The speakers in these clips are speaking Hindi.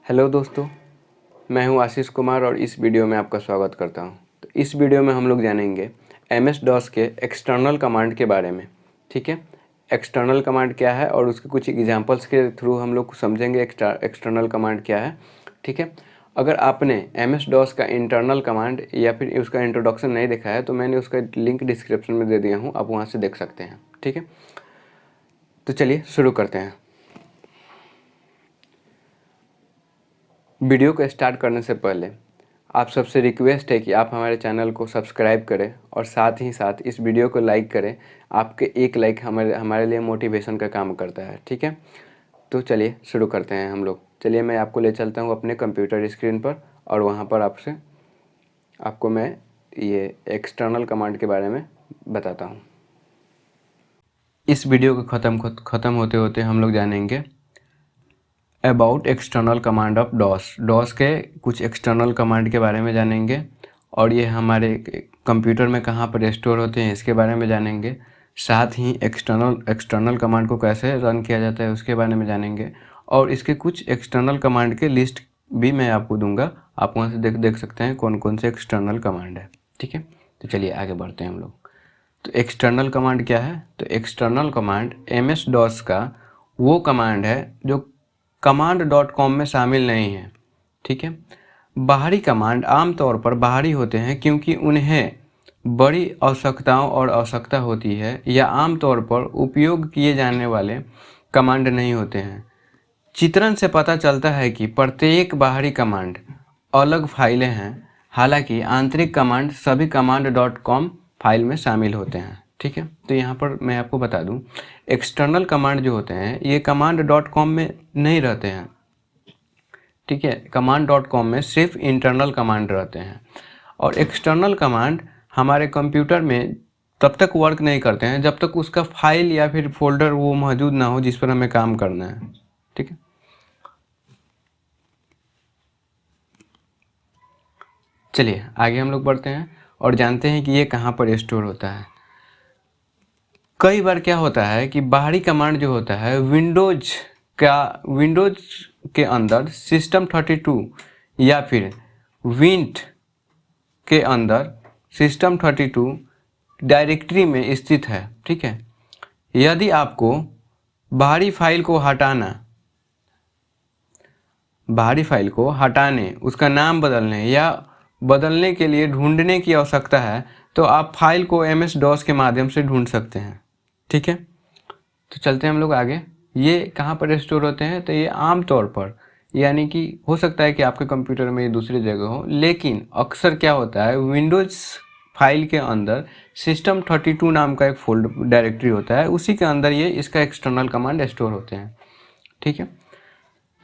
हेलो दोस्तों, मैं हूं आशीष कुमार और इस वीडियो में आपका स्वागत करता हूं। तो इस वीडियो में हम लोग जानेंगे एमएस डॉस के एक्सटर्नल कमांड के बारे में। ठीक है, एक्सटर्नल कमांड क्या है और उसके कुछ एग्जांपल्स के थ्रू हम लोग समझेंगे एक्सटर्नल कमांड क्या है। ठीक है, अगर आपने एमएस डॉस का इंटरनल कमांड या फिर उसका इंट्रोडक्शन नहीं देखा है तो मैंने उसका लिंक डिस्क्रिप्शन में दे दिया हूँ, आप वहाँ से देख सकते हैं। ठीक है, तो चलिए शुरू करते हैं। वीडियो को स्टार्ट करने से पहले आप सबसे रिक्वेस्ट है कि आप हमारे चैनल को सब्सक्राइब करें और साथ ही साथ इस वीडियो को लाइक करें। आपके एक लाइक हमारे लिए मोटिवेशन का काम करता है। ठीक है, तो चलिए शुरू करते हैं हम लोग। चलिए मैं आपको ले चलता हूँ अपने कंप्यूटर स्क्रीन पर और वहाँ पर आपको मैं ये एक्सटर्नल कमांड के बारे में बताता हूँ। इस वीडियो को ख़त्म होते होते हम लोग जानेंगे about external command of DOS के कुछ एक्सटर्नल कमांड के बारे में जानेंगे और ये हमारे कंप्यूटर में कहाँ पर स्टोर होते हैं इसके बारे में जानेंगे। साथ ही एक्सटर्नल कमांड को कैसे रन किया जाता है उसके बारे में जानेंगे और इसके कुछ एक्सटर्नल कमांड के लिस्ट भी मैं आपको दूंगा। आप वहाँ से देख सकते हैं कौन कौन से एक्सटर्नल कमांड है। ठीक है, तो चलिए आगे बढ़ते हैं हम लोग। तो एक्सटर्नल कमांड क्या है? तो एक्सटर्नल कमांड एमएस डॉस का वो कमांड है जो command.com में शामिल नहीं है। ठीक है, बाहरी कमांड आमतौर पर बाहरी होते हैं क्योंकि उन्हें बड़ी आवश्यकताओं और आवश्यकता होती है या आमतौर पर उपयोग किए जाने वाले कमांड नहीं होते हैं। चित्रण से पता चलता है कि प्रत्येक बाहरी कमांड अलग फाइलें हैं, हालांकि आंतरिक कमांड सभी command.com फाइल में शामिल होते हैं। ठीक है, तो यहाँ पर मैं आपको बता दूं एक्सटर्नल कमांड जो होते हैं ये command.com में नहीं रहते हैं। ठीक है, command.com में सिर्फ इंटरनल कमांड रहते हैं और एक्सटर्नल कमांड हमारे कंप्यूटर में तब तक वर्क नहीं करते हैं जब तक उसका फाइल या फिर फोल्डर वो मौजूद ना हो जिस पर हमें काम करना है। ठीक है, चलिए आगे हम लोग बढ़ते हैं और जानते हैं कि ये कहाँ पर स्टोर होता है। कई बार क्या होता है कि बाहरी कमांड जो होता है विंडोज के अंदर system32 या फिर विंट के अंदर system32 डायरेक्टरी में स्थित है। ठीक है, यदि आपको बाहरी फाइल को हटाने उसका नाम बदलने या बदलने के लिए ढूंढने की आवश्यकता है तो आप फाइल को एमएस डॉस के माध्यम से ढूंढ सकते हैं। ठीक है, तो चलते हैं हम लोग आगे। ये कहाँ पर स्टोर होते हैं? तो ये आमतौर पर यानी कि हो सकता है कि आपके कंप्यूटर में ये दूसरी जगह हो, लेकिन अक्सर क्या होता है विंडोज़ फाइल के अंदर system32 नाम का एक फोल्डर डायरेक्टरी होता है, उसी के अंदर ये इसका एक्सटर्नल कमांड स्टोर होते हैं। ठीक है,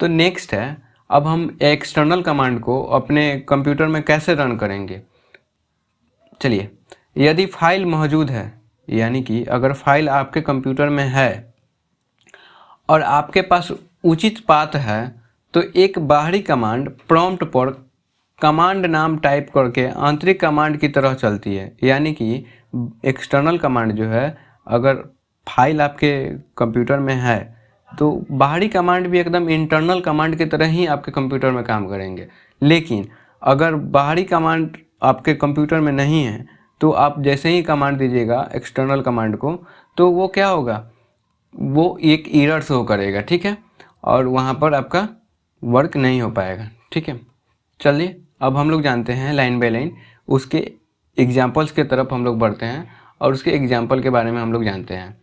तो नेक्स्ट है अब हम एक्सटर्नल कमांड को अपने कंप्यूटर में कैसे रन करेंगे। चलिए, यदि फाइल मौजूद है यानी कि अगर फाइल आपके कंप्यूटर में है और आपके पास उचित पाथ है तो एक बाहरी कमांड प्रॉम्प्ट पर कमांड नाम टाइप करके आंतरिक कमांड की तरह चलती है। यानी कि एक्सटर्नल कमांड जो है अगर फाइल आपके कंप्यूटर में है तो बाहरी कमांड भी एकदम इंटरनल कमांड की तरह ही आपके कंप्यूटर में काम करेंगे। लेकिन अगर बाहरी कमांड आपके कंप्यूटर में नहीं है तो आप जैसे ही कमांड दीजिएगा एक्सटर्नल कमांड को तो वो क्या होगा, वो एक एरर शो करेगा। ठीक है, और वहाँ पर आपका वर्क नहीं हो पाएगा। ठीक है, चलिए अब हम लोग जानते हैं लाइन बाय लाइन उसके एग्जाम्पल्स के तरफ हम लोग बढ़ते हैं और उसके एग्जाम्पल के बारे में हम लोग जानते हैं।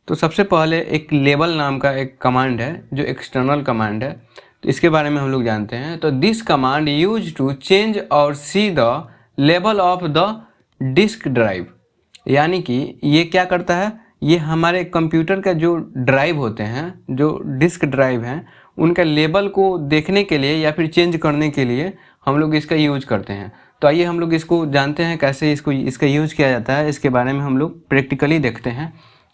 तो सबसे पहले एक लेबल नाम का एक कमांड है जो एक्सटर्नल कमांड है, तो इसके बारे में हम लोग जानते हैं। तो this command use to change और see the level of the disk drive. यानी कि ये क्या करता है, ये हमारे कंप्यूटर का जो ड्राइव होते हैं, जो डिस्क ड्राइव हैं, उनका लेबल को देखने के लिए या फिर चेंज करने के लिए हम लोग इसका यूज करते हैं। तो आइए हम लोग इसको जानते हैं कैसे इसका यूज किया जाता है। इसके बारे में हम लोग प्रैक्टिकली देखते हैं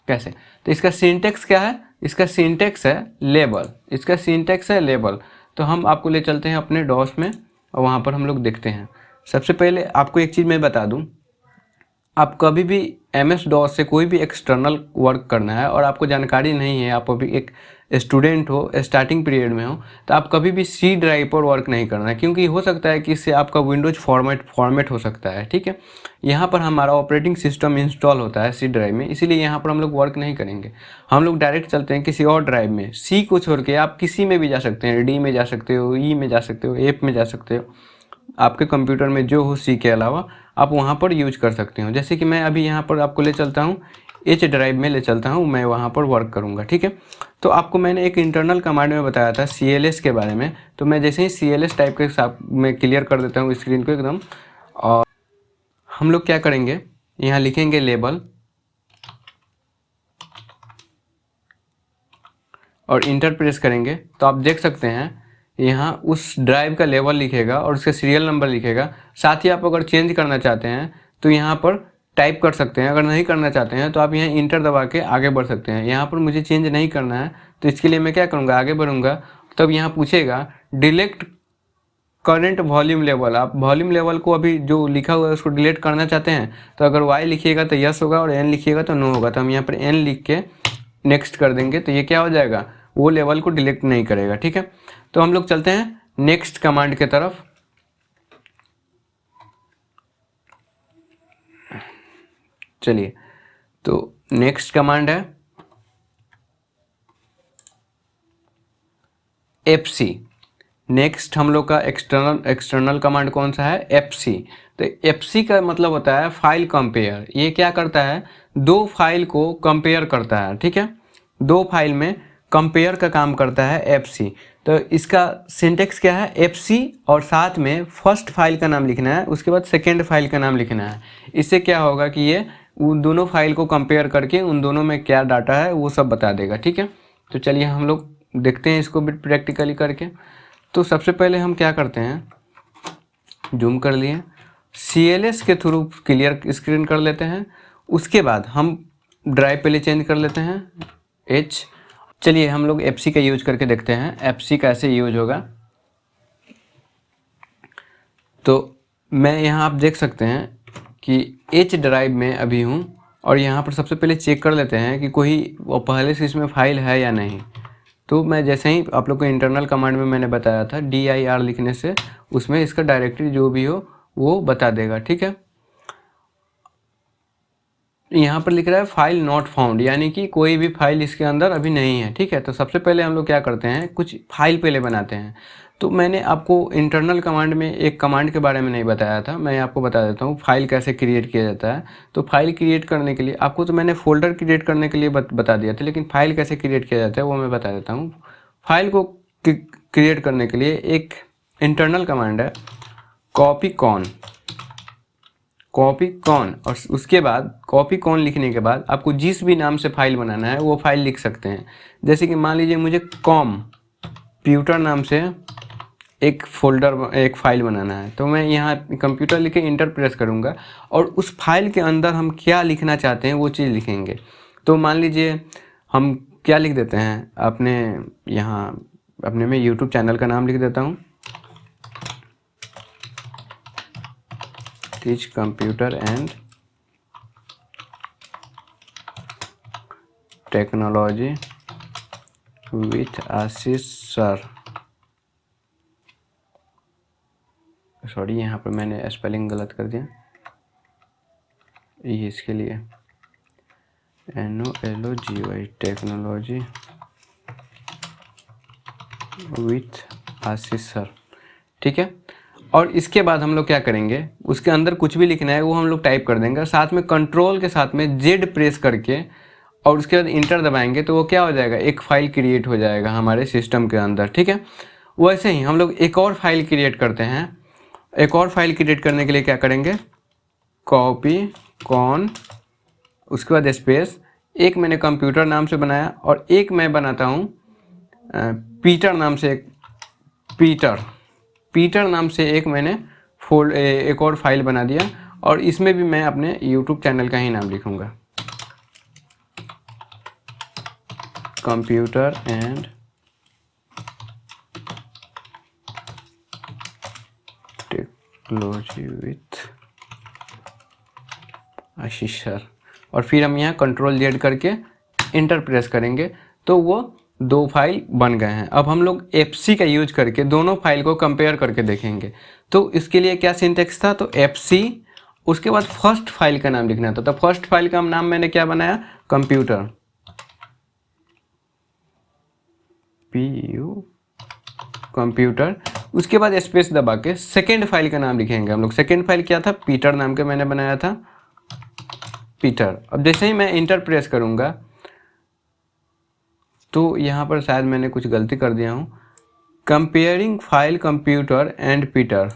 कैसे। तो इसका सिंटेक्स क्या है? इसका सिंटेक्स है लेबल। इसका सिंटेक्स है लेबल। तो हम आपको ले चलते हैं अपने डॉस में और वहाँ पर हम लोग देखते हैं। सबसे पहले आपको एक चीज़ मैं बता दूँ, आप कभी भी एमएस डॉस से कोई भी एक्सटर्नल वर्क करना है और आपको जानकारी नहीं है, आप अभी एक स्टूडेंट हो, स्टार्टिंग पीरियड में हो, तो आप कभी भी सी ड्राइव पर वर्क नहीं करना है, क्योंकि हो सकता है कि इससे आपका विंडोज फॉर्मेट हो सकता है। ठीक है, यहाँ पर हमारा ऑपरेटिंग सिस्टम इंस्टॉल होता है सी ड्राइव में, इसीलिए यहाँ पर हम लोग वर्क नहीं करेंगे। हम लोग डायरेक्ट चलते हैं किसी और ड्राइव में। सी को छोड़ के आप किसी में भी जा सकते हैं, डी में जा सकते हो, ई में जा सकते हो, एफ में जा सकते हो, आपके कंप्यूटर में जो हो सी के अलावा आप वहाँ पर यूज कर सकते हो। जैसे कि मैं अभी यहाँ पर आपको ले चलता हूँ, एच ड्राइव में ले चलता हूँ, मैं वहाँ पर वर्क करूँगा। ठीक है, तो आपको मैंने एक इंटरनल कमांड में बताया था CLS के बारे में, तो मैं जैसे ही CLS टाइप के साथ मैं क्लियर कर देता हूँ स्क्रीन को एकदम। और हम लोग क्या करेंगे, यहाँ लिखेंगे लेबल और इंटर प्रेस करेंगे, तो आप देख सकते हैं यहाँ उस ड्राइव का लेवल लिखेगा और उसका सीरियल नंबर लिखेगा। साथ ही आप अगर चेंज करना चाहते हैं तो यहाँ पर टाइप कर सकते हैं, अगर नहीं करना चाहते हैं तो आप यहाँ इंटर दबा के आगे बढ़ सकते हैं। यहाँ पर मुझे चेंज नहीं करना है, तो इसके लिए मैं क्या करूँगा, आगे बढ़ूँगा। तब यहाँ पूछेगा डिलीट करंट वॉल्यूम लेवल, आप वॉल्यूम लेवल को अभी जो लिखा हुआ है उसको डिलीट करना चाहते हैं, तो अगर वाई लिखिएगा तो यस होगा और एन लिखिएगा तो नो होगा। तो हम यहाँ पर एन लिख के नेक्स्ट कर देंगे, तो ये क्या हो जाएगा, वो लेवल को डिलीट नहीं करेगा। ठीक है, तो हम लोग चलते हैं नेक्स्ट कमांड के तरफ। चलिए, तो नेक्स्ट कमांड है FC। नेक्स्ट हम लोग का एक्सटर्नल कमांड कौन सा है, FC। तो FC का मतलब होता है फाइल कंपेयर। ये क्या करता है, दो फाइल को कंपेयर करता है। ठीक है, दो फाइल में कंपेयर का काम करता है FC। तो इसका सिंटेक्स क्या है, FC और साथ में फर्स्ट फाइल का नाम लिखना है, उसके बाद सेकेंड फाइल का नाम लिखना है। इससे क्या होगा कि ये उन दोनों फाइल को कंपेयर करके उन दोनों में क्या डाटा है वो सब बता देगा। ठीक है, तो चलिए हम लोग देखते हैं इसको भी प्रैक्टिकली करके। तो सबसे पहले हम क्या करते हैं, जूम कर लिए, CLS के थ्रू क्लियर स्क्रीन कर लेते हैं। उसके बाद हम ड्राइव पहले चेंज कर लेते हैं H। चलिए हम लोग FC का यूज करके देखते हैं FC कैसे यूज होगा। तो मैं यहाँ आप देख सकते हैं कि H ड्राइव में अभी हूँ, और यहाँ पर सबसे पहले चेक कर लेते हैं कि कोई पहले से इसमें फाइल है या नहीं। तो मैं जैसे ही आप लोग को इंटरनल कमांड में मैंने बताया था dir लिखने से उसमें इसका डायरेक्टरी जो भी हो वो बता देगा। ठीक है, यहाँ पर लिख रहा है फाइल नॉट फाउंड, यानी कि कोई भी फाइल इसके अंदर अभी नहीं है। ठीक है, तो सबसे पहले हम लोग क्या करते हैं, कुछ फाइल पहले बनाते हैं। तो मैंने आपको इंटरनल कमांड में एक कमांड के बारे में नहीं बताया था, मैं आपको बता देता हूँ फाइल कैसे क्रिएट किया जाता है। तो फाइल क्रिएट करने के लिए आपको, तो मैंने फोल्डर क्रिएट करने के लिए बता दिया था, लेकिन फाइल कैसे क्रिएट किया जाता है वो मैं बता देता हूँ। फाइल को क्रिएट करने के लिए एक इंटरनल कमांड है कॉपी कॉन, और उसके बाद कॉपी कॉन लिखने के बाद आपको जिस भी नाम से फाइल बनाना है वो फाइल लिख सकते हैं। जैसे कि मान लीजिए मुझे कंप्यूटर नाम से एक फाइल बनाना है, तो मैं यहाँ कंप्यूटर लिख के इंटर प्रेस करूँगा और उस फाइल के अंदर हम क्या लिखना चाहते हैं वो चीज़ लिखेंगे। तो मान लीजिए हम क्या लिख देते हैं, अपने में यूट्यूब चैनल का नाम लिख देता हूँ, teach computer and technology with Ashish sir. Sorry, यहाँ पर मैंने स्पेलिंग गलत कर दिया, ये इसके लिए NOLOGY technology with Ashish sir. ठीक है, और इसके बाद हम लोग क्या करेंगे, उसके अंदर कुछ भी लिखना है वो हम लोग टाइप कर देंगे, साथ में कंट्रोल के साथ में Z प्रेस करके और उसके बाद इंटर दबाएंगे, तो वो क्या हो जाएगा, एक फाइल क्रिएट हो जाएगा हमारे सिस्टम के अंदर। ठीक है, वैसे ही हम लोग एक और फाइल क्रिएट करते हैं। एक और फाइल क्रिएट करने के लिए क्या करेंगे, कॉपी कॉन, उसके बाद स्पेस, एक मैंने कंप्यूटर नाम से बनाया और एक मैं बनाता हूँ पीटर नाम से, पीटर नाम से एक मैंने एक और फाइल बना दिया, और इसमें भी मैं अपने यूट्यूब चैनल का ही नाम लिखूँगा, computer and technology with Ashish sir. और फिर हम यहाँ कंट्रोल Z करके इंटर प्रेस करेंगे, तो वो दो फाइल बन गए हैं। अब हम लोग fc का यूज करके दोनों फाइल को कंपेयर करके देखेंगे। तो इसके लिए क्या सिंटेक्स था, तो fc उसके बाद फर्स्ट फाइल का नाम लिखना था। तो फर्स्ट फाइल का नाम मैंने क्या बनाया, कंप्यूटर, कंप्यूटर। उसके बाद स्पेस दबा के सेकेंड फाइल का नाम लिखेंगे हम लोग। सेकेंड फाइल क्या था, पीटर नाम के मैंने बनाया था, पीटर। अब जैसे ही मैं इंटर प्रेस करूंगा तो यहाँ पर शायद मैंने कुछ गलती कर दिया हूँ। Comparing file computer and Peter,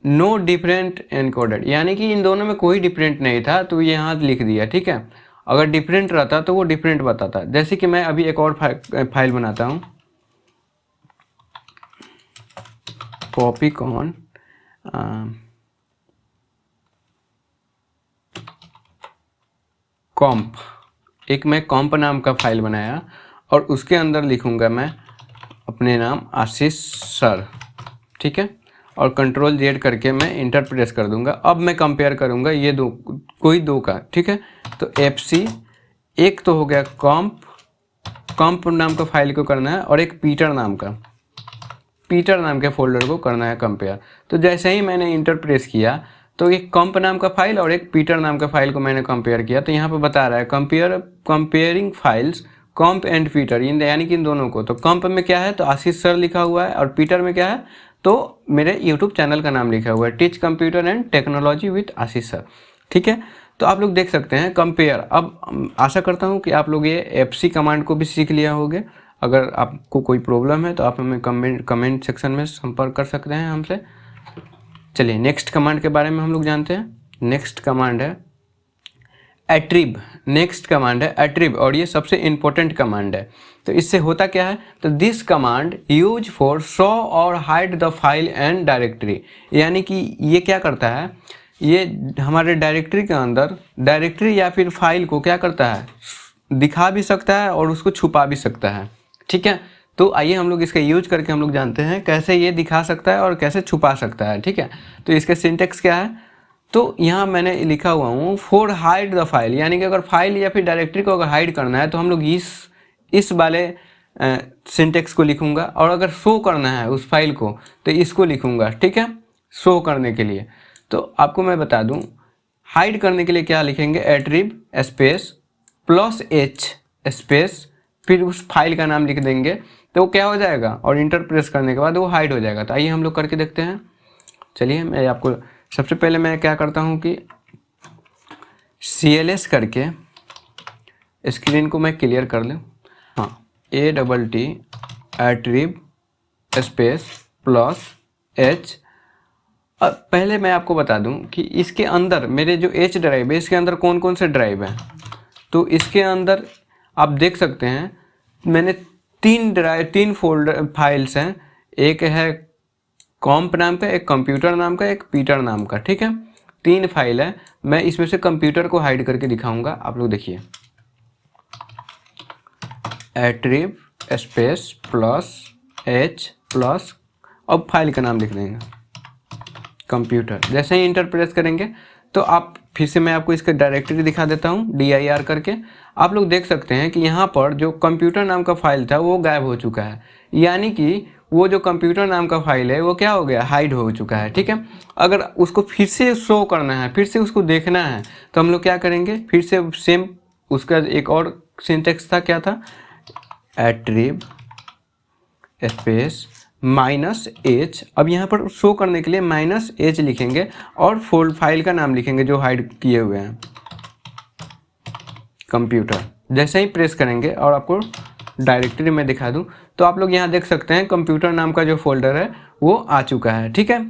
no different encoded, यानी कि इन दोनों में कोई डिफरेंट नहीं था, तो ये यहाँ लिख दिया। ठीक है, अगर डिफरेंट रहता तो वो डिफरेंट बताता। जैसे कि मैं अभी एक और फाइल बनाता हूँ, कॉपी कॉन कॉम्प, एक मैं कॉम्प नाम का फाइल बनाया और उसके अंदर लिखूंगा मैं अपने नाम आशीष सर। ठीक है, और कंट्रोल जेड करके मैं इंटर प्रेस कर दूंगा। अब मैं कंपेयर करूंगा ये दो, कोई दो का। ठीक है, तो fc एक तो हो गया कॉम्प नाम का फाइल को करना है, और एक पीटर नाम के फोल्डर को करना है कंपेयर। तो जैसे ही मैंने इंटर प्रेस किया तो एक कॉम्प नाम का फाइल और एक पीटर नाम का फाइल को मैंने कंपेयर किया। तो यहाँ पे बता रहा है comparing files comp and Peter, यानी कि इन दोनों को। तो कॉम्प में क्या है, तो आशीष सर लिखा हुआ है, और पीटर में क्या है, तो मेरे यूट्यूब चैनल का नाम लिखा हुआ है, teach computer and technology with Ashish sir. ठीक है, तो आप लोग देख सकते हैं कंपेयर। अब आशा करता हूँ कि आप लोग ये fc कमांड को भी सीख लिया होगे। अगर आपको कोई प्रॉब्लम है तो आप हमें कमेंट सेक्शन में संपर्क कर सकते हैं हमसे। चलिए नेक्स्ट कमांड के बारे में हम लोग जानते हैं। नेक्स्ट कमांड है एट्रीब। नेक्स्ट कमांड है एट्रीब, और ये सबसे इंपॉर्टेंट कमांड है। तो इससे होता क्या है, तो this command use for show और hide the file and directory, यानी कि ये क्या करता है, ये हमारे डायरेक्टरी के अंदर डायरेक्टरी या फिर फाइल को क्या करता है, दिखा भी सकता है और उसको छुपा भी सकता है। ठीक है, तो आइए हम लोग इसका यूज करके हम लोग जानते हैं कैसे ये दिखा सकता है और कैसे छुपा सकता है। ठीक है, तो इसका सिंटेक्स क्या है, तो यहाँ मैंने लिखा हुआ हूँ फॉर हाइड द फाइल, यानी कि अगर फाइल या फिर डायरेक्टरी को अगर हाइड करना है तो हम लोग इस वाले सिंटेक्स को लिखूंगा, और अगर शो करना है उस फाइल को तो इसको लिखूंगा। ठीक है, शो करने के लिए। तो आपको मैं बता दूं, हाइड करने के लिए क्या लिखेंगे, एट्रीब स्पेस प्लस h स्पेस, फिर उस फाइल का नाम लिख देंगे तो वो क्या हो जाएगा, और इंटर प्रेस करने के बाद वो हाइड हो जाएगा। तो आइए हम लोग करके देखते हैं। चलिए मैं आपको सबसे पहले मैं क्या करता हूँ कि cls करके स्क्रीन को मैं क्लियर कर लूँ। हाँ, ATT एट्रीब स्पेस प्लस h। अब पहले मैं आपको बता दूं कि इसके अंदर मेरे जो H ड्राइव है इसके अंदर कौन कौन से ड्राइव हैं। तो इसके अंदर आप देख सकते हैं मैंने तीन फोल्डर फाइल्स हैं, एक है कॉम्प नाम का, एक कंप्यूटर नाम का, एक पीटर नाम का। ठीक है, 3 फाइल है। मैं इसमें से कंप्यूटर को हाइड करके दिखाऊंगा, आप लोग देखिए। एट्रीब स्पेस प्लस h प्लस, अब फाइल का नाम लिख देंगे कंप्यूटर। जैसे ही इंटर प्रेस करेंगे तो आप फिर से मैं आपको इसका डायरेक्टरी दिखा देता हूँ dir करके। आप लोग देख सकते हैं कि यहाँ पर जो कंप्यूटर नाम का फाइल था वो गायब हो चुका है, यानी कि वो जो कंप्यूटर नाम का फाइल है वो क्या हो गया, हाइड हो चुका है। ठीक है, अगर उसको फिर से शो करना है, फिर से उसको देखना है, तो हम लोग क्या करेंगे, फिर से सेम उसका एक और सिंटेक्स था, क्या था, एट्रीब स्पेस -h। अब यहाँ पर शो करने के लिए -h लिखेंगे और फोल्ड फाइल का नाम लिखेंगे जो हाइड किए हुए हैं, कंप्यूटर। जैसे ही प्रेस करेंगे और आपको डायरेक्टरी में दिखा दूं तो आप लोग यहाँ देख सकते हैं कंप्यूटर नाम का जो फोल्डर है वो आ चुका है। ठीक है,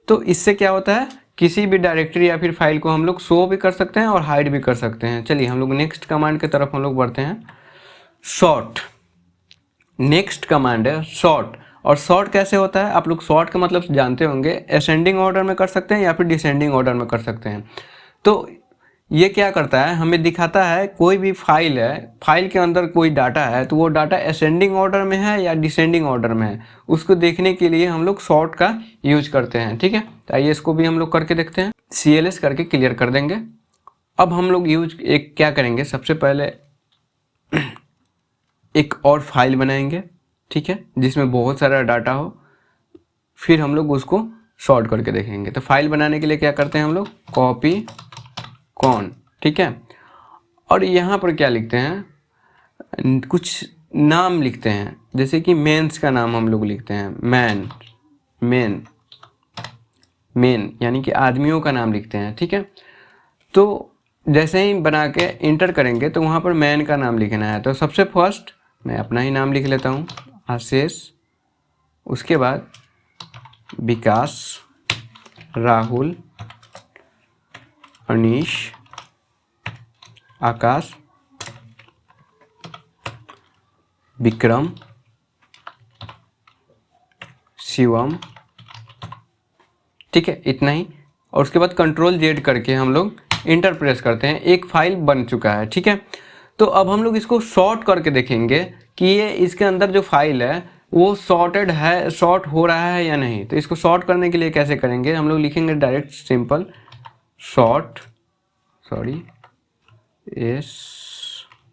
तो इससे क्या होता है, किसी भी डायरेक्टरी या फिर फाइल को हम लोग शो भी कर सकते हैं और हाइड भी कर सकते हैं। चलिए हम लोग नेक्स्ट कमांड की तरफ हम लोग बढ़ते हैं, सॉर्ट। नेक्स्ट कमांड है सॉर्ट। और सॉर्ट कैसे होता है, आप लोग सॉर्ट का मतलब जानते होंगे, असेंडिंग ऑर्डर में कर सकते हैं या फिर डिसेंडिंग ऑर्डर में कर सकते हैं। तो ये क्या करता है, हमें दिखाता है कोई भी फाइल है, फाइल के अंदर कोई डाटा है तो वो डाटा असेंडिंग ऑर्डर में है या डिसेंडिंग ऑर्डर में है, उसको देखने के लिए हम लोग सॉर्ट का यूज करते हैं। ठीक है, तो आइए इसको भी हम लोग करके देखते हैं। CLS करके क्लियर कर देंगे। अब हम लोग यूज एक क्या करेंगे, सबसे पहले एक और फाइल बनाएंगे, ठीक है, जिसमें बहुत सारा डाटा हो, फिर हम लोग उसको सॉर्ट करके देखेंगे। तो फाइल बनाने के लिए क्या करते हैं हम लोग, कॉपी कॉन, ठीक है, और यहाँ पर क्या लिखते हैं, कुछ नाम लिखते हैं, जैसे कि मेंस का नाम हम लोग लिखते हैं, मेन यानी कि आदमियों का नाम लिखते हैं, ठीक है। तो जैसे ही बना के इंटर करेंगे तो वहाँ पर मैन का नाम लिखना है। तो सबसे फर्स्ट मैं अपना ही नाम लिख लेता हूँ, आशीष, उसके बाद विकास, राहुल, अनीश, आकाश, विक्रम, शिवम, ठीक है, इतना ही। और उसके बाद कंट्रोल जेड करके हम लोग इंटर प्रेस करते हैं, एक फाइल बन चुका है, ठीक है। तो अब हम लोग इसको सॉर्ट करके देखेंगे कि ये इसके अंदर जो फाइल है वो सॉर्टेड है, सॉर्ट हो रहा है या नहीं। तो इसको सॉर्ट करने के लिए कैसे करेंगे, हम लोग लिखेंगे direct simple sort,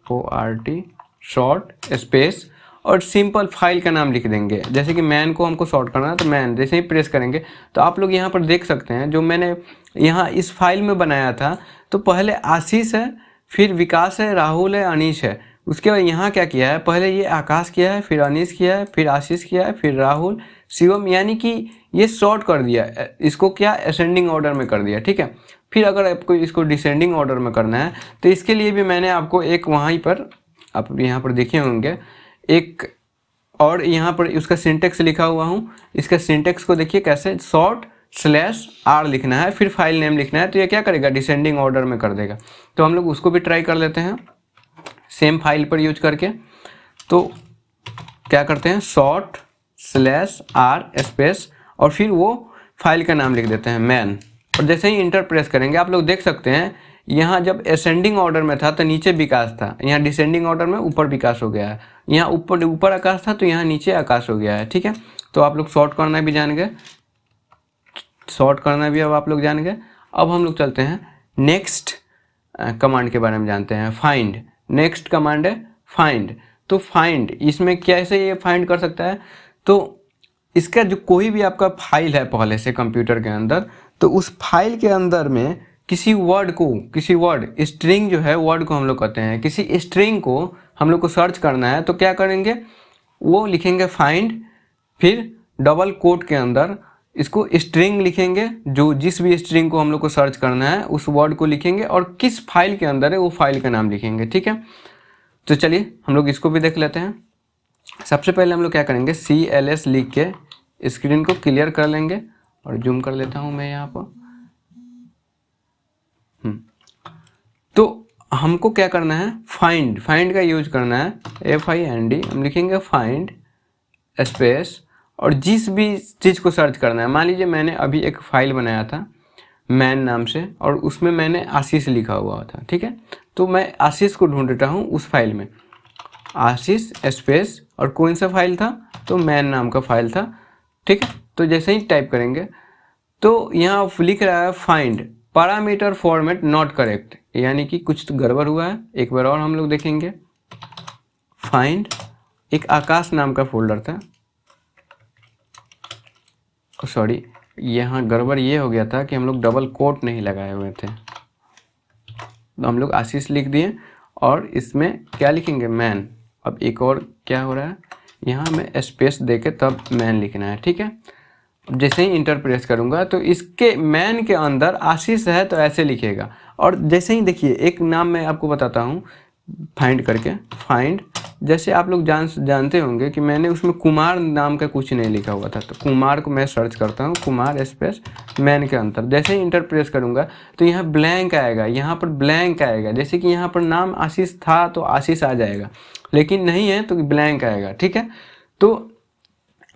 SORT, sort space और सिंपल फाइल का नाम लिख देंगे। जैसे कि मैन को हमको सॉर्ट करना है तो मैन, जैसे ही प्रेस करेंगे तो आप लोग यहाँ पर देख सकते हैं जो मैंने यहाँ इस फाइल में बनाया था, तो पहले आशीष है, फिर विकास है, राहुल है, अनीश है। उसके बाद यहाँ क्या किया है, पहले ये आकाश किया है, फिर अनीश किया है, फिर आशीष किया है, फिर राहुल, शिवम, यानी कि ये सॉर्ट कर दिया, इसको क्या असेंडिंग ऑर्डर में कर दिया, ठीक है। फिर अगर आपको इसको डिसेंडिंग ऑर्डर में करना है तो इसके लिए भी मैंने आपको एक वहीं पर, आप यहाँ पर देखे होंगे एक, और यहाँ पर उसका सिंटेक्स लिखा हुआ हूँ, इसका सिंटेक्स को देखिए कैसे, sort/r लिखना है, फिर फाइल नेम लिखना है, तो ये क्या करेगा, डिसेंडिंग ऑर्डर में कर देगा। तो हम लोग उसको भी ट्राई कर लेते हैं सेम फाइल पर यूज करके। तो क्या करते हैं, sort/r स्पेस और फिर वो फाइल का नाम लिख देते हैं मैन, और जैसे ही इंटर प्रेस करेंगे आप लोग देख सकते हैं यहाँ जब असेंडिंग ऑर्डर में था तो नीचे विकास था, यहाँ डिसेंडिंग ऑर्डर में ऊपर विकास हो गया है, यहाँ ऊपर आकाश था तो यहाँ नीचे आकाश हो गया है, ठीक है। तो आप लोग सॉर्ट करना भी जान गए, अब आप लोग जान गए। अब हम लोग चलते हैं नेक्स्ट कमांड के बारे में जानते हैं, फाइंड। नेक्स्ट कमांड है फाइंड। तो फाइंड, इसमें कैसे ये फाइंड कर सकता है, तो इसका जो कोई भी आपका फाइल है पहले से कंप्यूटर के अंदर, तो उस फाइल के अंदर में किसी वर्ड, स्ट्रिंग जो है, वर्ड को हम लोग कहते हैं, किसी स्ट्रिंग को हम लोग को सर्च करना है तो क्या करेंगे, वो लिखेंगे फाइंड, फिर डबल कोट के अंदर इसको स्ट्रिंग लिखेंगे, जो जिस भी स्ट्रिंग को हम लोग को सर्च करना है उस वर्ड को लिखेंगे और किस फाइल के अंदर है वो फाइल का नाम लिखेंगे, ठीक है। तो चलिए हम लोग इसको भी देख लेते हैं। सबसे पहले हम लोग क्या करेंगे, CLS लिख के स्क्रीन को क्लियर कर लेंगे, और जूम कर लेता हूं मैं यहाँ पर। तो हमको क्या करना है, फाइंड का यूज करना है, FIND, हम लिखेंगे फाइंड स्पेस और जिस भी चीज़ को सर्च करना है। मान लीजिए मैंने अभी एक फाइल बनाया था मैन नाम से, और उसमें मैंने आशीष लिखा हुआ था, ठीक है। तो मैं आशीष को ढूंढ रहा हूँ उस फाइल में, आशीष स्पेस और कौन सा फाइल था, तो मैन नाम का फाइल था, ठीक है। तो जैसे ही टाइप करेंगे तो यहाँ लिख रहा है find parameter format not correct, यानी कि कुछ तो गड़बड़ हुआ है। एक बार और हम लोग देखेंगे, फाइंड, एक आकाश नाम का फोल्डर था, सॉरी यहाँ गड़बड़ ये हो गया था कि हम लोग डबल कोट नहीं लगाए हुए थे, तो हम लोग आशीष लिख दिए और इसमें क्या लिखेंगे, मैन। अब एक और क्या हो रहा है, यहाँ में स्पेस देके तब मैन लिखना है, ठीक है। जैसे ही इंटर प्रेस करूँगा तो इसके मैन के अंदर आशीष है तो ऐसे लिखेगा, और जैसे ही देखिए एक नाम मैं आपको बताता हूँ फाइंड करके, फाइंड, जैसे आप लोग जानते होंगे कि मैंने उसमें कुमार नाम का कुछ नहीं लिखा हुआ था, तो कुमार को मैं सर्च करता हूँ, कुमार स्पेस मैन के अंदर, जैसे ही इंटर प्रेस करूँगा तो यहाँ ब्लैंक आएगा, यहाँ पर ब्लैंक आएगा, जैसे कि यहाँ पर नाम आशीष था तो आशीष आ जाएगा, लेकिन नहीं है तो ब्लैंक आएगा, ठीक है। तो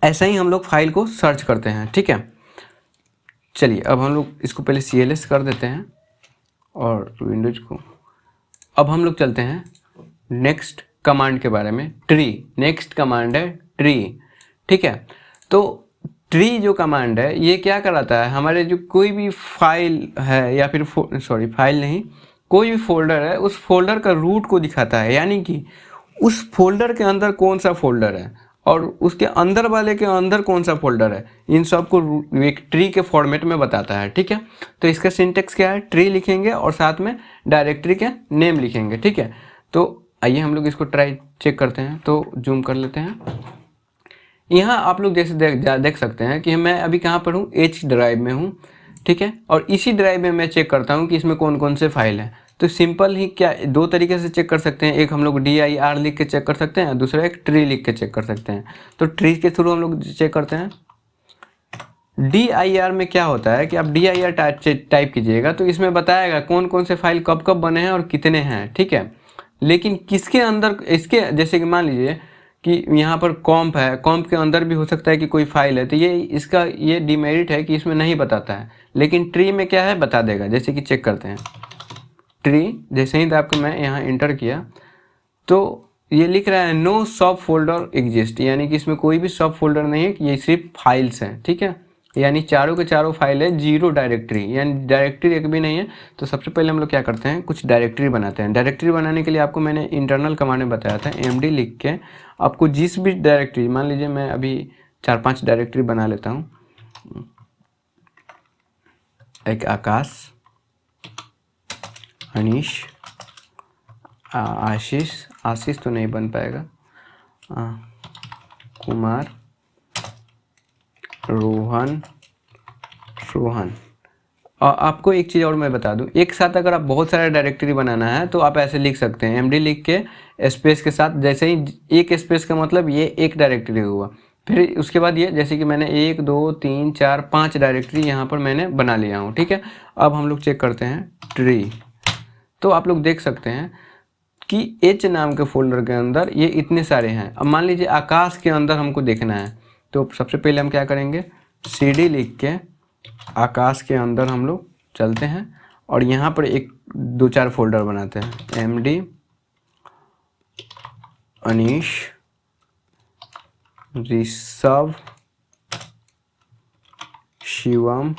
ऐसा ही हम लोग फाइल को सर्च करते हैं, ठीक है। चलिए अब हम लोग इसको पहले CLS कर देते हैं और विंडोज को। अब हम लोग चलते हैं नेक्स्ट कमांड के बारे में, ट्री। नेक्स्ट कमांड है ट्री, ठीक है। तो ट्री जो कमांड है ये क्या कराता है, हमारे जो कोई भी फाइल है या फिर फाइल नहीं, कोई भी फोल्डर है उस फोल्डर का रूट को दिखाता है, यानी कि उस फोल्डर के अंदर कौन सा फोल्डर है और उसके अंदर वाले के अंदर कौन सा फोल्डर है, इन सब को एक ट्री के फॉर्मेट में बताता है। ठीक है, तो इसका सिंटेक्स क्या है, ट्री लिखेंगे और साथ में डायरेक्टरी के नेम लिखेंगे। ठीक है, तो आइए हम लोग इसको ट्राई चेक करते हैं। तो जूम कर लेते हैं। यहाँ आप लोग जैसे देख सकते हैं कि मैं अभी कहाँ पर हूँ, एच ड्राइव में हूँ। ठीक है, और इसी ड्राइव में मैं चेक करता हूँ कि इसमें कौन कौन से फाइल हैं। तो सिंपल ही क्या, दो तरीके से चेक कर सकते हैं। एक हम लोग dir लिख के चेक कर सकते हैं, दूसरा एक ट्री लिख के चेक कर सकते हैं। तो ट्री के थ्रू हम लोग चेक करते हैं। dir में क्या होता है कि आप dir टाइप कीजिएगा तो इसमें बताएगा कौन कौन से फाइल कब कब बने हैं और कितने हैं। ठीक है, लेकिन किसके अंदर, इसके जैसे कि मान लीजिए कि यहाँ पर कॉम्प है, कॉम्प के अंदर भी हो सकता है कि कोई फाइल है, तो ये इसका ये डिमेरिट है कि इसमें नहीं बताता है। लेकिन ट्री में क्या है, बता देगा। जैसे कि चेक करते हैं ट्री, जैसे ही आपको मैं यहाँ इंटर किया तो ये लिख रहा है नो सब फोल्डर एग्जिस्ट, यानी कि इसमें कोई भी सब फोल्डर नहीं है, ये सिर्फ फाइल्स हैं। ठीक है, यानी चारों के चारों फाइल है, जीरो डायरेक्टरी, यानी डायरेक्टरी एक भी नहीं है। तो सबसे पहले हम लोग क्या करते हैं, कुछ डायरेक्टरी बनाते हैं। डायरेक्टरी बनाने के लिए आपको मैंने इंटरनल कमांड में बताया था, md लिख के आपको जिस भी डायरेक्टरी, मान लीजिए मैं अभी 4-5 डायरेक्टरी बना लेता हूँ। एक आकाश, अनीश, आशीष तो नहीं बन पाएगा, कुमार, रोहन। और आपको एक चीज़ और मैं बता दूं, एक साथ अगर आप बहुत सारा डायरेक्टरी बनाना है तो आप ऐसे लिख सकते हैं, md लिख के स्पेस के साथ, जैसे ही एक स्पेस का मतलब ये एक डायरेक्टरी हुआ। फिर उसके बाद ये, जैसे कि मैंने 1 2 3 4 5 डायरेक्टरी यहाँ पर मैंने बना लिया हूँ। ठीक है, अब हम लोग चेक करते हैं ट्री। तो आप लोग देख सकते हैं कि एच नाम के फोल्डर के अंदर ये इतने सारे हैं। अब मान लीजिए आकाश के अंदर हमको देखना है, तो सबसे पहले हम क्या करेंगे, cd लिख के आकाश के अंदर हम लोग चलते हैं और यहाँ पर एक 2-4 फोल्डर बनाते हैं, md, अनीश, ऋषभ, शिवम,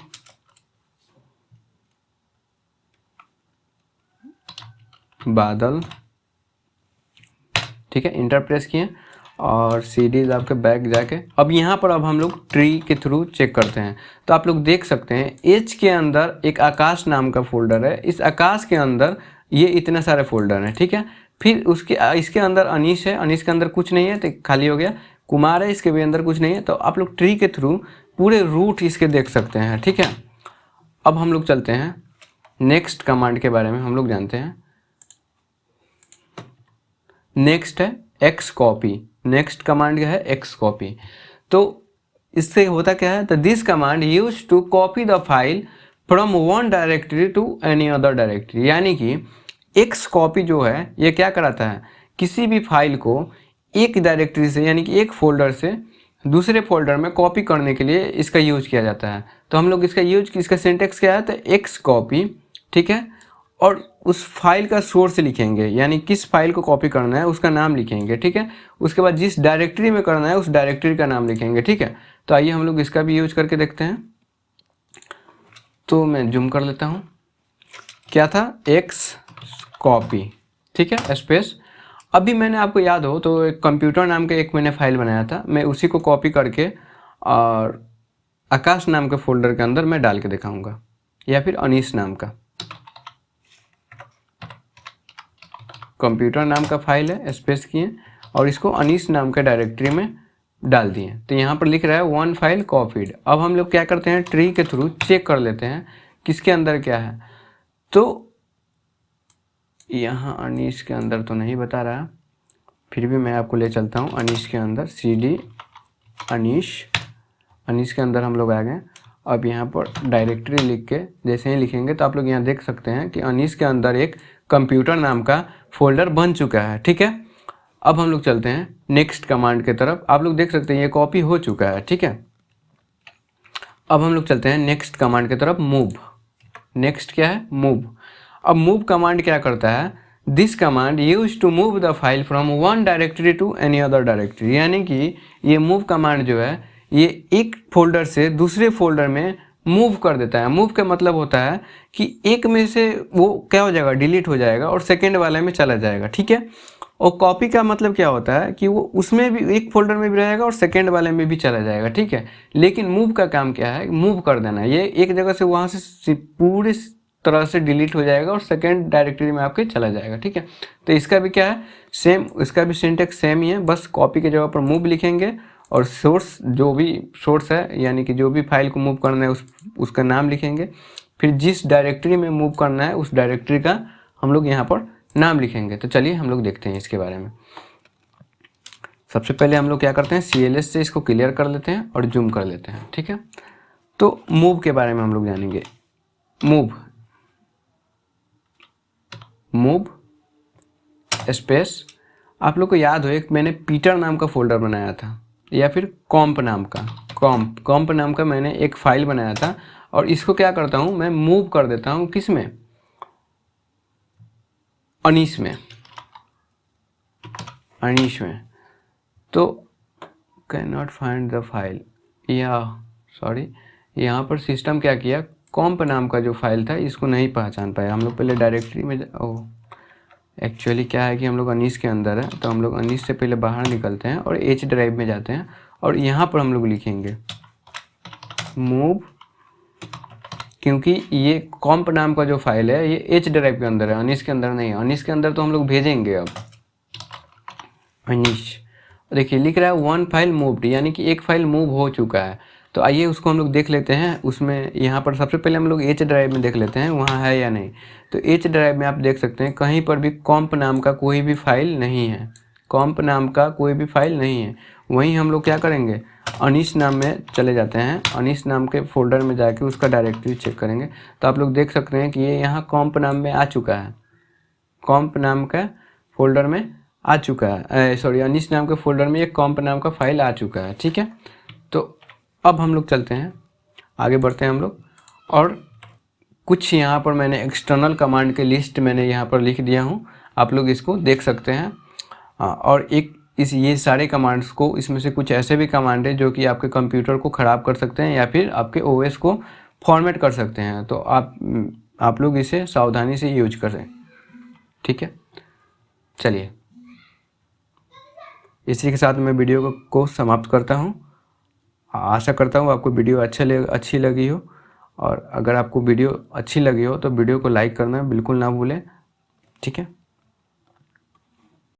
बादल। ठीक है, इंटर प्रेस किए और सीडीज आपके बैक जाके अब यहाँ पर अब हम लोग ट्री के थ्रू चेक करते हैं। तो आप लोग देख सकते हैं एच के अंदर एक आकाश नाम का फोल्डर है, इस आकाश के अंदर ये इतने सारे फोल्डर हैं। ठीक है, फिर इसके अंदर अनीश है, अनीश के अंदर कुछ नहीं है तो खाली हो गया। कुमार है, इसके भी अंदर कुछ नहीं है। तो आप लोग ट्री के थ्रू पूरे रूट इसके देख सकते हैं। ठीक है, अब हम लोग चलते हैं नेक्स्ट कमांड के बारे में हम लोग जानते हैं। नेक्स्ट है एक्स कॉपी, नेक्स्ट कमांड क्या है, एक्स कॉपी। तो इससे होता क्या है, तो this command use to copy the file from one directory to any other directory, यानी कि एक्स कॉपी जो है ये क्या कराता है, किसी भी फाइल को एक डायरेक्टरी से यानी कि एक फोल्डर से दूसरे फोल्डर में कॉपी करने के लिए इसका यूज किया जाता है। तो हम लोग इसका सिंटेक्स क्या है, तो एक्स कॉपी। ठीक है, और उस फाइल का सोर्स लिखेंगे, यानी किस फाइल को कॉपी करना है उसका नाम लिखेंगे। ठीक है, उसके बाद जिस डायरेक्टरी में करना है उस डायरेक्टरी का नाम लिखेंगे। ठीक है, तो आइए हम लोग इसका भी यूज करके देखते हैं। तो मैं जूम कर लेता हूँ, क्या था, एक्स कॉपी। ठीक है, स्पेस। अभी मैंने आपको याद हो तो एक कंप्यूटर नाम का एक मैंने फाइल बनाया था, मैं उसी को कॉपी करके और आकाश नाम के फोल्डर के अंदर मैं डाल के दिखाऊंगा, या फिर अनीश नाम का कंप्यूटर नाम का फाइल है, स्पेस किए और इसको अनीश नाम के डायरेक्टरी में डाल दिए। तो यहाँ पर लिख रहा है वन फाइल कॉपीड। अब हम लोग क्या करते हैं, ट्री के थ्रू चेक कर लेते हैं किसके अंदर क्या है। तो यहाँ अनीश के अंदर तो नहीं बता रहा, फिर भी मैं आपको ले चलता हूँ अनीश के अंदर। cd अनीश के अंदर हम लोग आ गए। अब यहाँ पर डायरेक्टरी लिख के जैसे ही लिखेंगे तो आप लोग यहाँ देख सकते हैं कि अनीश के अंदर एक कंप्यूटर नाम का फोल्डर बन चुका है। ठीक है, अब हम लोग चलते हैं नेक्स्ट कमांड के तरफ। आप लोग देख सकते हैं ये कॉपी हो चुका है। ठीक है, अब हम लोग चलते हैं नेक्स्ट कमांड की तरफ, मूव। नेक्स्ट क्या है, मूव। अब मूव कमांड क्या करता है, this command use to move the file from one directory to any other directory, यानी कि ये मूव कमांड जो है ये एक फोल्डर से दूसरे फोल्डर में मूव कर देता है। मूव का मतलब होता है कि एक में से वो क्या हो जाएगा, डिलीट हो जाएगा और सेकेंड वाले में चला जाएगा। ठीक है, और कॉपी का मतलब क्या होता है कि वो उसमें भी एक फोल्डर में भी रहेगा और सेकेंड वाले में भी चला जाएगा, ठीक है। लेकिन मूव का काम क्या है, मूव कर देना, ये एक जगह से वहाँ से पूरी तरह से डिलीट हो जाएगा और सेकेंड डायरेक्टरी में आपके चला जाएगा, ठीक है। तो इसका भी क्या है, सेम, इसका भी सिंटेक्स सेम ही है, बस कॉपी की जगह पर मूव लिखेंगे और सोर्स, जो भी सोर्स है यानी कि जो भी फाइल को मूव करना है उसका नाम लिखेंगे, फिर जिस डायरेक्टरी में मूव करना है उस डायरेक्टरी का हम लोग यहाँ पर नाम लिखेंगे। तो चलिए हम लोग देखते हैं इसके बारे में। सबसे पहले हम लोग क्या करते हैं, CLS से इसको क्लियर कर लेते हैं और जूम कर लेते हैं, ठीक है। तो मूव के बारे में हम लोग जानेंगे। मूव स्पेस, आप लोग को याद हो एक मैंने पीटर नाम का फोल्डर बनाया था, या फिर कॉम्प नाम का मैंने एक फाइल बनाया था, और इसको क्या करता हूँ मैं, मूव कर देता हूँ किस में, अनीश में। तो can not find the file, या सॉरी, यहाँ पर सिस्टम क्या किया, कॉम्प नाम का जो फाइल था इसको नहीं पहचान पाया। हम लोग पहले डायरेक्टरी में, एक्चुअली क्या है कि हम लोग अनीश के अंदर है, तो हम लोग अनीश से पहले बाहर निकलते हैं और H ड्राइव में जाते हैं, और यहाँ पर हम लोग लिखेंगे मूव, क्योंकि ये कॉम्प नाम का जो फाइल है ये H ड्राइव के अंदर है, अनीश के अंदर नहीं है। अनीश के अंदर तो हम लोग भेजेंगे अब अनीश। देखिए लिख रहा है 1 फाइल मूव्ड, यानी कि एक फाइल मूव हो चुका है। तो आइए उसको हम लोग देख लेते हैं। उसमें यहाँ पर सबसे पहले हम लोग H ड्राइव में देख लेते हैं वहाँ है या नहीं। तो H ड्राइव में आप देख सकते हैं कहीं पर भी कॉम्प नाम का कोई भी फाइल नहीं है, कॉम्प नाम का कोई भी फाइल नहीं है। वहीं हम लोग क्या करेंगे, अनीश नाम में चले जाते हैं, अनीश नाम के फोल्डर में जाके उसका डायरेक्टरी चेक करेंगे। तो आप लोग देख सकते हैं कि ये यहाँ कॉम्प नाम में आ चुका है, कॉम्प नाम का फोल्डर में आ चुका है, सॉरी अनीश नाम के फोल्डर में ये कॉम्प नाम का फाइल आ चुका है, ठीक है। तो अब हम लोग चलते हैं, आगे बढ़ते हैं हम लोग, और कुछ यहाँ पर मैंने एक्सटर्नल कमांड के लिस्ट मैंने यहाँ पर लिख दिया हूँ, आप लोग इसको देख सकते हैं। और एक ये सारे कमांड्स को, इसमें से कुछ ऐसे भी कमांड है जो कि आपके कंप्यूटर को ख़राब कर सकते हैं या फिर आपके OS को फॉर्मेट कर सकते हैं। तो आप लोग इसे सावधानी से यूज करें, ठीक है। चलिए इसी के साथ मैं वीडियो को समाप्त करता हूँ। आशा करता हूँ आपको वीडियो अच्छी लगी हो, और अगर आपको वीडियो अच्छी लगी हो तो वीडियो को लाइक करना बिल्कुल ना भूलें, ठीक है।